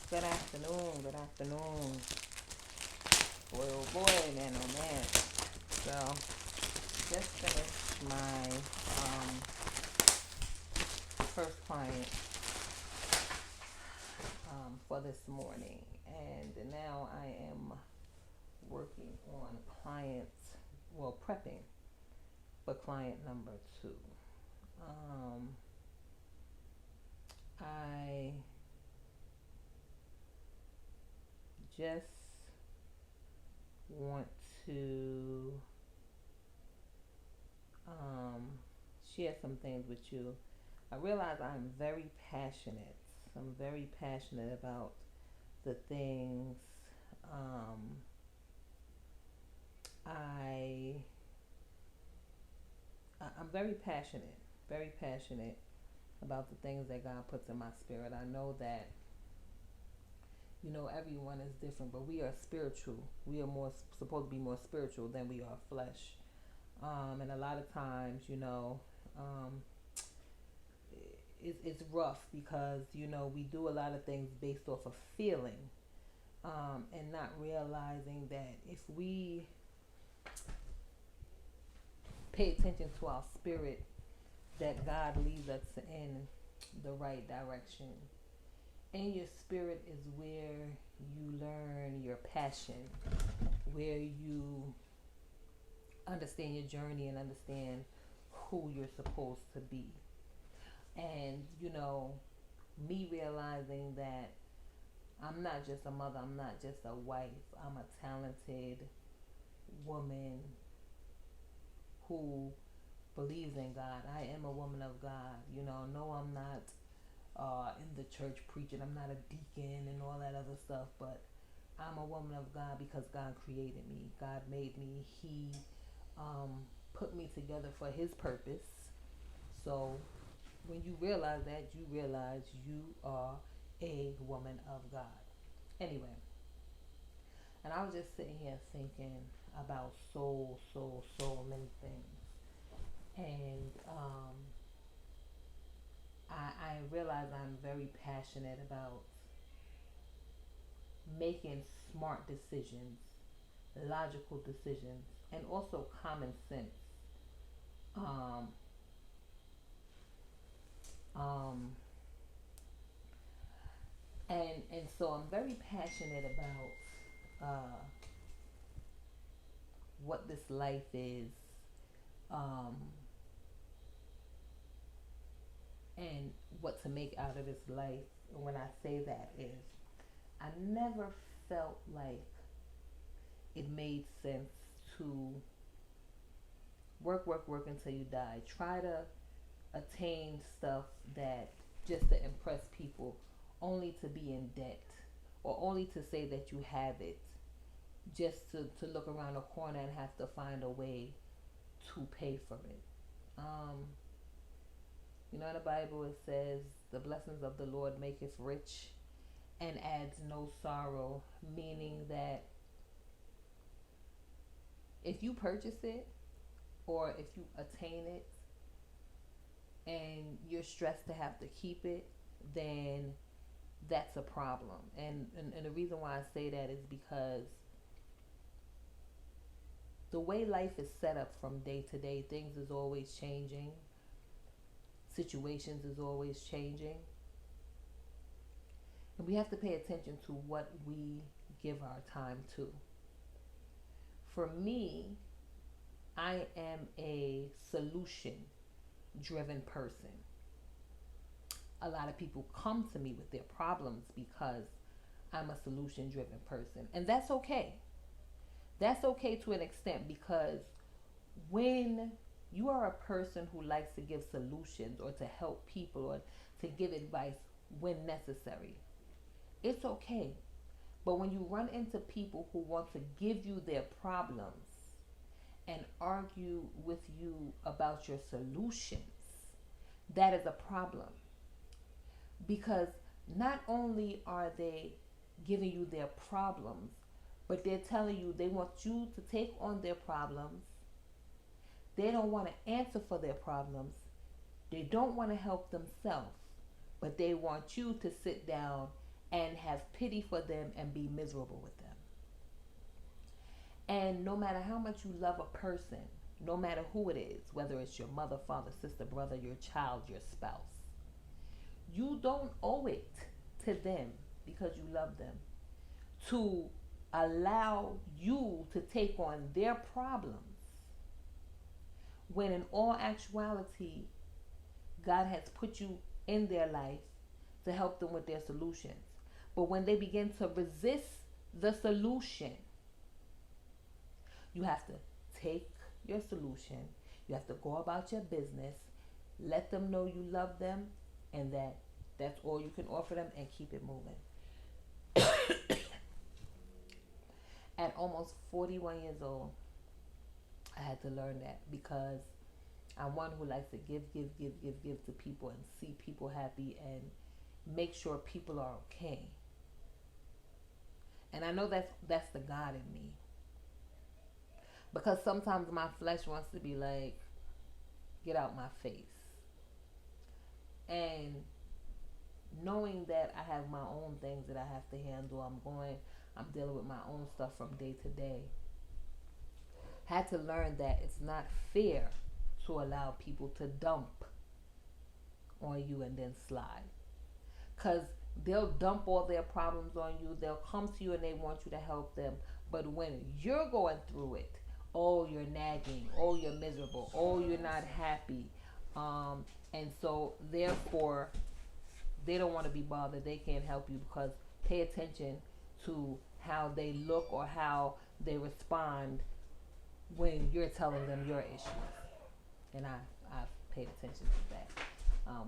Good afternoon. Good afternoon. Boy, oh boy, man, oh man. So, just finished my first client for this morning, and now I am working on clients. Well, prepping for client number two. Um, I just want to um, share some things with you. I realize I'm very passionate. I'm very passionate about the things um, I I'm very passionate about the things that God puts in my spirit. I know that everyone is different, but we are spiritual. We are more supposed to be more spiritual than we are flesh. And a lot of times, um, it's rough because we do a lot of things based off of feeling, and not realizing that if we pay attention to our spirit, that God leads us in the right direction. And your spirit is where you learn your passion, where you understand your journey and understand who you're supposed to be. And, me realizing that I'm not just a mother, I'm not just a wife, I'm a talented woman who believes in God. I am a woman of God. No, I'm not in the church preaching. I'm not a deacon and all that other stuff, but I'm a woman of God because God created me. God made me. He put me together for His purpose. So when you realize that, you realize you are a woman of God. Anyway, and I was just sitting here thinking about so many things. And I realize I'm very passionate about making smart decisions, logical decisions, and also common sense. Um, um, and so I'm very passionate about what this life is, um, and what to make out of this life. And when I say that is, I never felt like it made sense to work until you die. Try to attain stuff that just to impress people, only to be in debt, or only to say that you have it, just to look around the corner and have to find a way to pay for it. Um, in the Bible it says, the blessings of the Lord maketh rich and adds no sorrow, meaning that if you purchase it or if you attain it and you're stressed to have to keep it, then that's a problem. And the reason why I say that is because the way life is set up from day to day, things is always changing, situations is always changing, and we have to pay attention to what we give our time to. For me, I am a solution driven person. A lot of people come to me with their problems because I'm a solution driven person, and that's okay. That's okay to an extent, because when you are a person who likes to give solutions or to help people or to give advice when necessary, it's okay. But when you run into people who want to give you their problems and argue with you about your solutions, that is a problem. Because not only are they giving you their problems, but they're telling you they want you to take on their problems. They don't want to answer for their problems. They don't want to help themselves, but they want you to sit down and have pity for them and be miserable with them. And no matter how much you love a person, no matter who it is, whether it's your mother, father, sister, brother, your child, your spouse, you don't owe it to them because you love them to allow you to take on their problems when in all actuality God has put you in their life to help them with their solutions. But when they begin to resist the solution, you have to take your solution, you have to go about your business, let them know you love them and that that's all you can offer them, and keep it moving. At almost 41 years old, I had to learn that because I'm one who likes to give to people and see people happy and make sure people are okay. And I know that's the God in me. Because sometimes my flesh wants to be like, get out my face. And knowing that I have my own things that I have to handle, I'm dealing with my own stuff from day to day. Had to learn that it's not fair to allow people to dump on you and then slide. Because they'll dump all their problems on you. They'll come to you and they want you to help them. But when you're going through it, oh, you're nagging. Oh, you're miserable. Oh, you're not happy. And so, therefore, they don't want to be bothered. They can't help you because pay attention to how they look or how they respond when you're telling them your issues. And I've paid attention to that.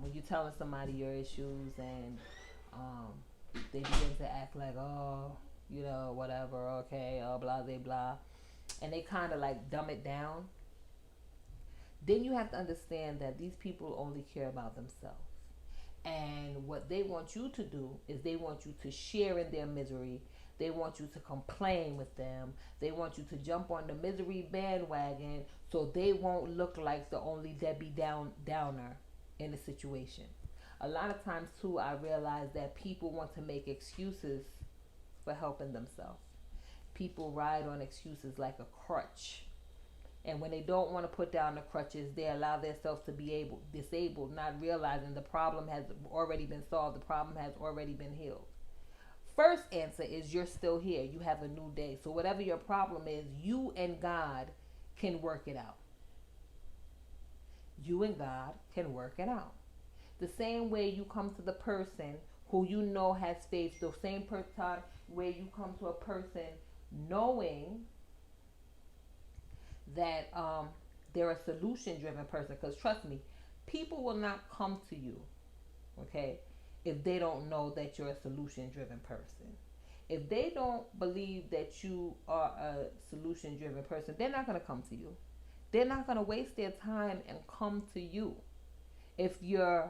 When you're telling somebody your issues and they begin to act like, oh, whatever, okay, blah, blah, blah, and they kind of like dumb it down, then you have to understand that these people only care about themselves. And what they want you to do is they want you to share in their misery. They want you to complain with them. They want you to jump on the misery bandwagon so they won't look like the only Debbie Downer in the situation. A lot of times, too, I realize that people want to make excuses for helping themselves. People ride on excuses like a crutch. And when they don't want to put down the crutches, they allow themselves to be disabled, not realizing the problem has already been solved. The problem has already been healed. First answer is you're still here. You have a new day. So whatever your problem is, you and God can work it out. You and God can work it out. The same way you come to the person who you know has faith, the same time where you come to a person knowing that they're a solution-driven person. Because trust me, people will not come to you, okay, if they don't know that you're a solution-driven person. If they don't believe that you are a solution-driven person, they're not going to come to you. They're not going to waste their time and come to you. If you're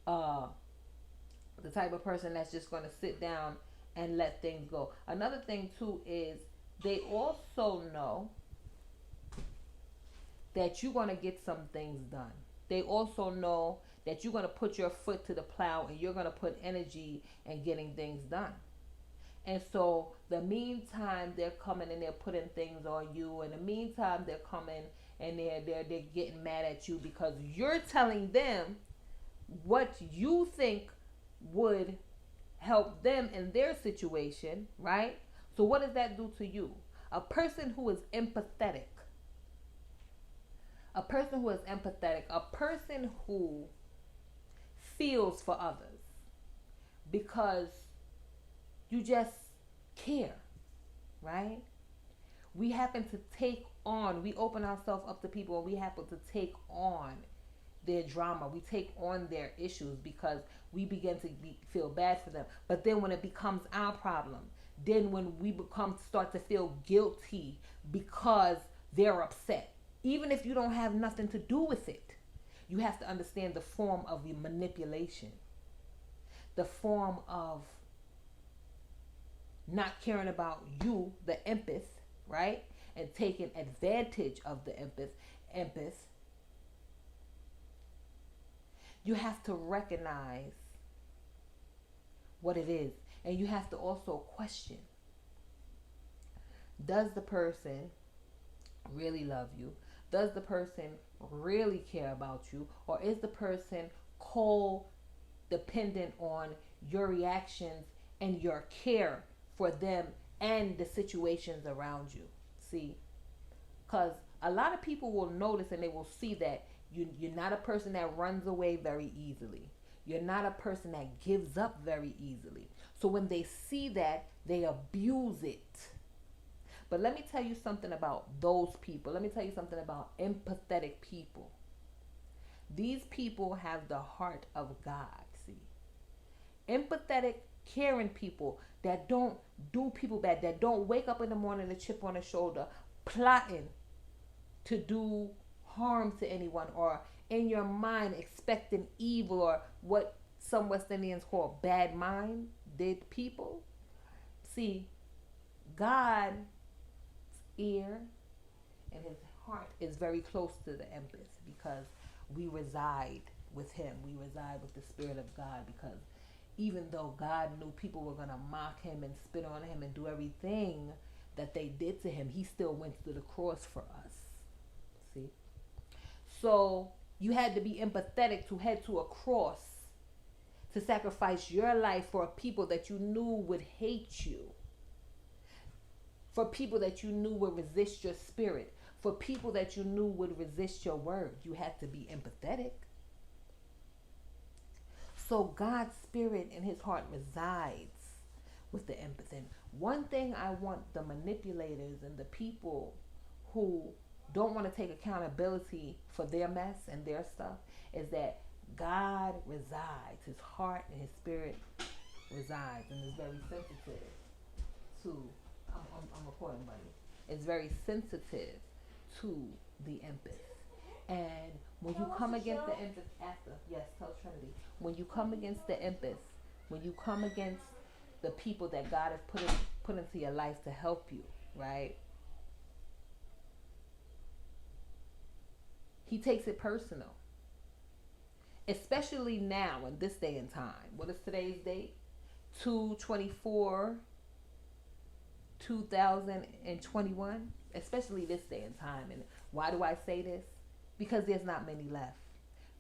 the type of person that's just going to sit down and let things go. Another thing, too, is they also know that you're going to get some things done. They also know that you're going to put your foot to the plow and you're going to put energy in getting things done. And so the meantime they're coming and they're putting things on you, and the meantime they're coming and they're getting mad at you because you're telling them what you think would help them in their situation, right? So what does that do to you? A person who is empathetic, a person who feels for others because you just care, right? We open ourselves up to people and we happen to take on their drama. We take on their issues because we begin to feel bad for them. But then when it becomes our problem, then when we start to feel guilty because they're upset, even if you don't have nothing to do with it, you have to understand the form of the manipulation, the form of not caring about you, the empath, right? And taking advantage of the empath. You have to recognize what it is. And you have to also question, does the person really love you? Does the person really care about you? Or is the person dependent on your reactions and your care for them and the situations around you? See, because a lot of people will notice and they will see that you're not a person that runs away very easily. You're not a person that gives up very easily. So when they see that, they abuse it. But let me tell you something about those people. Let me tell you something about empathetic people. These people have the heart of God. See, empathetic, caring people that don't do people bad, that don't wake up in the morning with a chip on their shoulder, plotting to do harm to anyone, or in your mind expecting evil, or what some West Indians call bad minded people. See, God's ear and his heart is very close to the empath, because we reside with him. We reside with the Spirit of God, because even though God knew people were going to mock him and spit on him and do everything that they did to him, he still went to the cross for us. See? So you had to be empathetic to head to a cross, to sacrifice your life for people that you knew would hate you, for people that you knew would resist your spirit, for people that you knew would resist your word. You had to be empathetic. So God's spirit and his heart resides with the empath. And one thing I want the manipulators and the people who don't want to take accountability for their mess and their stuff is that God resides. His heart and his spirit resides, and is very sensitive to, I'm recording, buddy. It's very sensitive to the empath. And when you come against the empath after, yes, tell Trinity. When you come against the empath, when you come against the people that God has put into your life to help you, right? He takes it personal. Especially now in this day and time. What is today's date? 2/24, 2021. Especially this day and time. And why do I say this? Because there's not many left.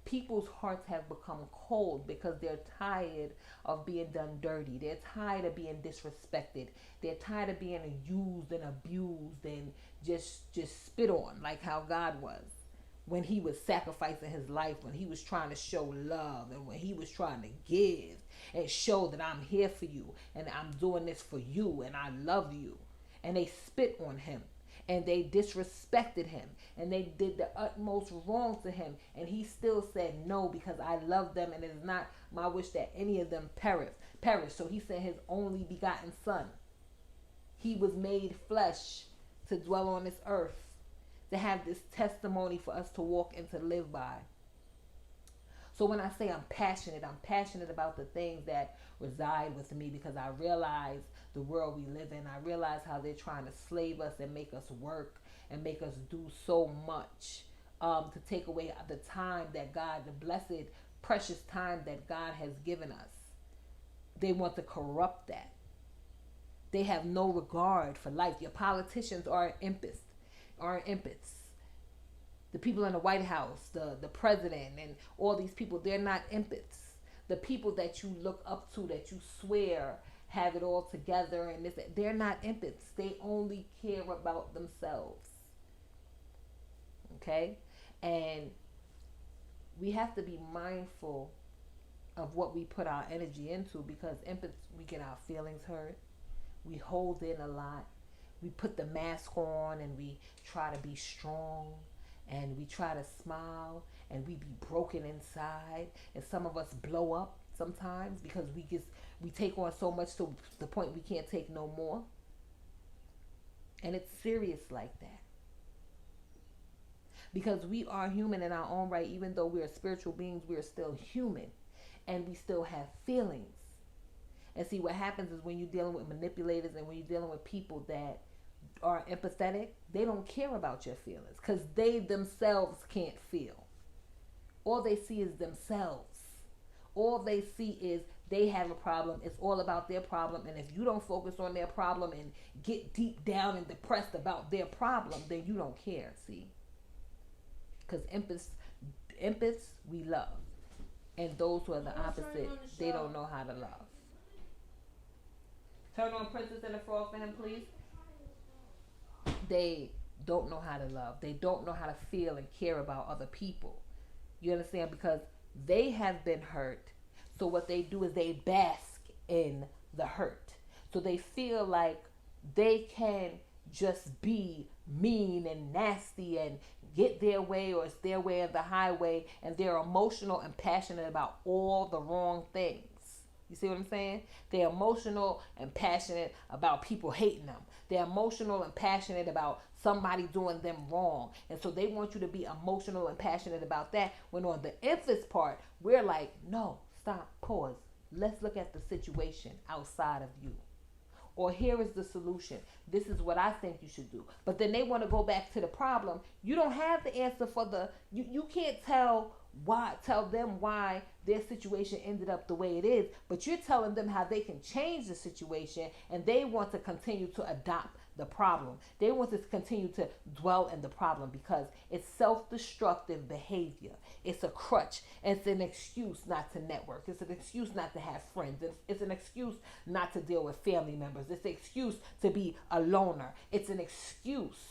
People's hearts have become cold because they're tired of being done dirty. They're tired of being disrespected. They're tired of being used and abused and just spit on, like how God was when he was sacrificing his life, when he was trying to show love, and when he was trying to give and show that I'm here for you and I'm doing this for you and I love you. And they spit on him. And they disrespected him, and they did the utmost wrong to him, and he still said no, because I love them, and it is not my wish that any of them perish. So he sent his only begotten son. He was made flesh to dwell on this earth, to have this testimony for us to walk and to live by. So when I say I'm passionate about the things that reside with me, because I realize the world we live in. I realize how they're trying to slave us and make us work and make us do so much to take away the time that God, the blessed, precious time that God has given us. They want to corrupt that. They have no regard for life. Your politicians are empaths. The people in the White House, the president, and all these people, they're not empaths. The people that you look up to, that you swear have it all together, and this, they're not empaths. They only care about themselves. Okay? And we have to be mindful of what we put our energy into, because empaths, we get our feelings hurt. We hold in a lot. We put the mask on and we try to be strong, and we try to smile, and we be broken inside, and some of us blow up sometimes because we take on so much to the point we can't take no more. And it's serious like that, because we are human in our own right. Even though we are spiritual beings, we are still human, and we still have feelings. And see, what happens is when you're dealing with manipulators and when you're dealing with people that are empathetic, they don't care about your feelings, because they themselves can't feel. All they see is themselves. All they see is they have a problem. It's all about their problem. And if you don't focus on their problem and get deep down and depressed about their problem, then you don't care. See, because empaths we love, and those who are the opposite, they don't know how to love. Turn on Princess and the Frog for him, please. They don't know how to love. They don't know how to feel and care about other people. You understand? Because they have been hurt. So what they do is they bask in the hurt. So they feel like they can just be mean and nasty and get their way, or it's their way of the highway, and they're emotional and passionate about all the wrong things. You see what I'm saying? They're emotional and passionate about people hating them. They're emotional and passionate about somebody doing them wrong. And so they want you to be emotional and passionate about that. When on the emphasis part, we're like, no, stop, pause. Let's look at the situation outside of you. Or here is the solution. This is what I think you should do. But then they want to go back to the problem. You don't have the answer for you can't tell them why their situation ended up the way it is, but you're telling them how they can change the situation, and they want to continue to adopt the problem. They want to continue to dwell in the problem because it's self-destructive behavior. It's a crutch. It's an excuse not to network. It's an excuse not to have friends. It's an excuse not to deal with family members. It's an excuse to be a loner. It's an excuse,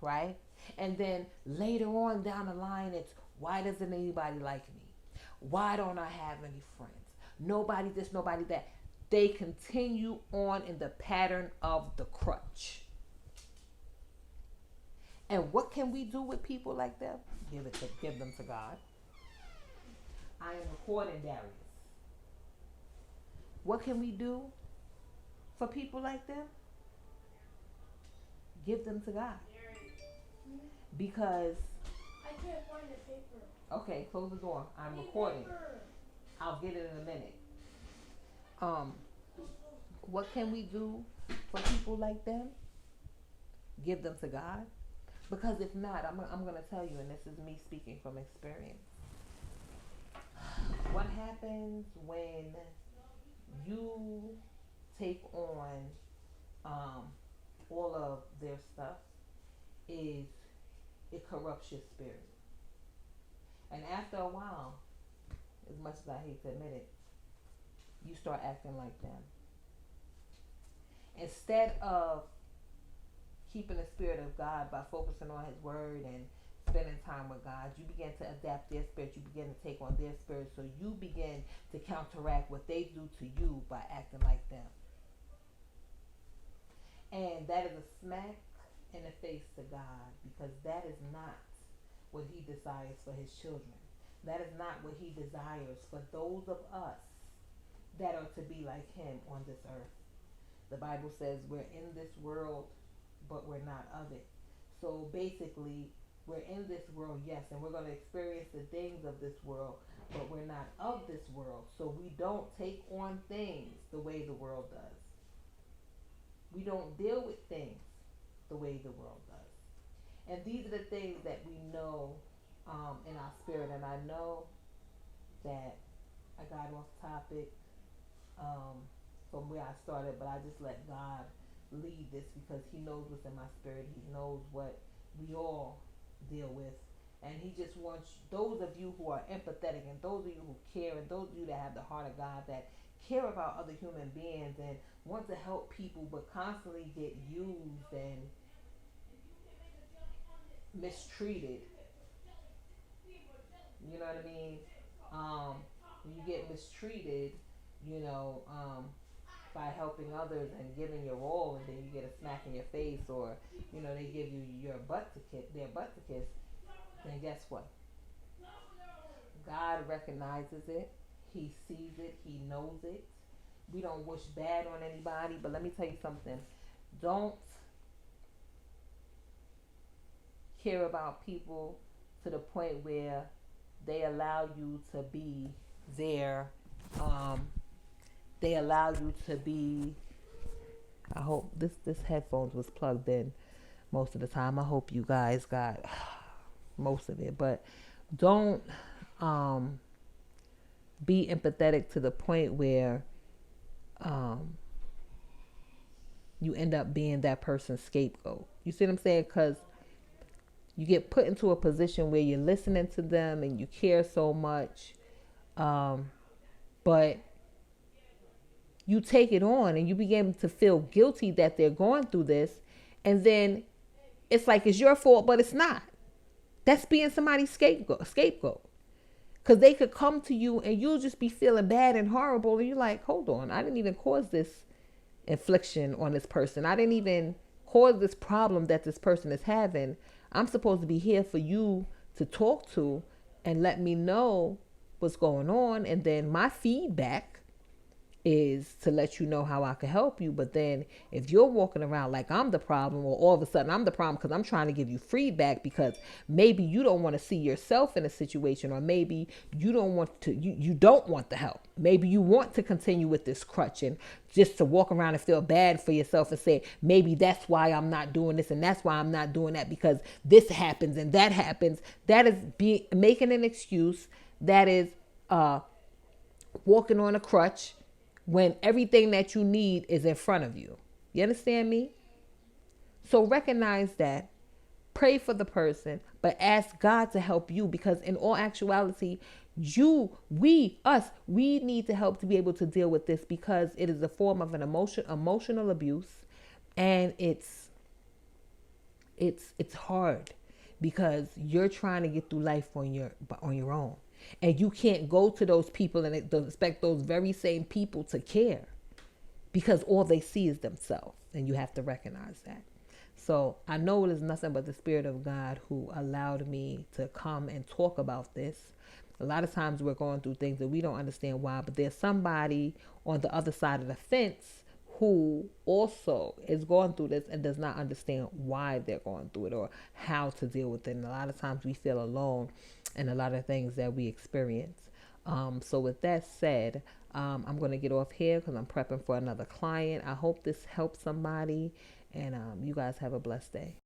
right? And then later on down the line, it's, why doesn't anybody like me? Why don't I have any friends? Nobody this, nobody that. They continue on in the pattern of the crutch. And what can we do with people like them? Give them to God. I am recording, Darius. What can we do for people like them? Give them to God. Because I can't find the paper. Okay, close the door. I'm recording. I'll get it in a minute. What can we do for people like them? Give them to God. Because if not, I'm going to tell you, and this is me speaking from experience. What happens when you take on all of their stuff is it corrupts your spirit. And after a while, as much as I hate to admit it, you start acting like them. Instead of keeping the spirit of God by focusing on His Word and spending time with God, you begin to adapt their spirit. You begin to take on their spirit. So you begin to counteract what they do to you by acting like them. And that is a smack in the face to God, because that is not what He desires for His children. That is not what He desires for those of us that are to be like Him on this earth. The Bible says we're in this world, but we're not of it. So basically, we're in this world, yes, and we're going to experience the things of this world, but we're not of this world. So we don't take on things the way the world does. We don't deal with things the way the world does. And these are the things that we know in our spirit. And I know that I got off topic from where I started, but I just let God lead this because He knows what's in my spirit. He knows what we all deal with. And He just wants those of you who are empathetic, and those of you who care, and those of you that have the heart of God, that care about other human beings and want to help people, but constantly get used and mistreated. You know what I mean? When you get mistreated, by helping others and giving your all, and then you get a smack in your face, or they give you their butt to kiss, then guess what? God recognizes it. He sees it. He knows it. We don't wish bad on anybody, but let me tell you something. Don't care about people to the point where they allow you to be their I hope this headphones was plugged in most of the time. I hope you guys got most of it, but don't be empathetic to the point where um, you end up being that person's scapegoat. You see what I'm saying? Because you get put into a position where you're listening to them and you care so much, um, but you take it on and you begin to feel guilty that they're going through this, and then it's like it's your fault, but it's not. That's being somebody's scapegoat. Because they could come to you and you'll just be feeling bad and horrible, and you're like, hold on, I didn't even cause this infliction on this person. I didn't even cause this problem that this person is having. I'm supposed to be here for you to talk to and let me know what's going on. And then my feedback is to let you know how I can help you. But then if you're walking around like I'm the problem, or all of a sudden I'm the problem because I'm trying to give you feedback because maybe you don't want to see yourself in a situation, or maybe you don't want to, you don't want the help. Maybe you want to continue with this crutch and just to walk around and feel bad for yourself and say, maybe that's why I'm not doing this and that's why I'm not doing that, because this happens and that happens. That is making an excuse. That is walking on a crutch when everything that you need is in front of you. You understand me? So recognize that. Pray for the person, but ask God to help you, because in all actuality, we need to help to be able to deal with this, because it is a form of an emotional abuse, and it's hard because you're trying to get through life on your own. And you can't go to those people and expect those very same people to care, because all they see is themselves. And you have to recognize that. So I know it is nothing but the Spirit of God who allowed me to come and talk about this. A lot of times we're going through things that we don't understand why, but there's somebody on the other side of the fence who also is going through this and does not understand why they're going through it or how to deal with it. And a lot of times we feel alone in a lot of things that we experience. So with that said, I'm going to get off here because I'm prepping for another client. I hope this helps somebody, and you guys have a blessed day.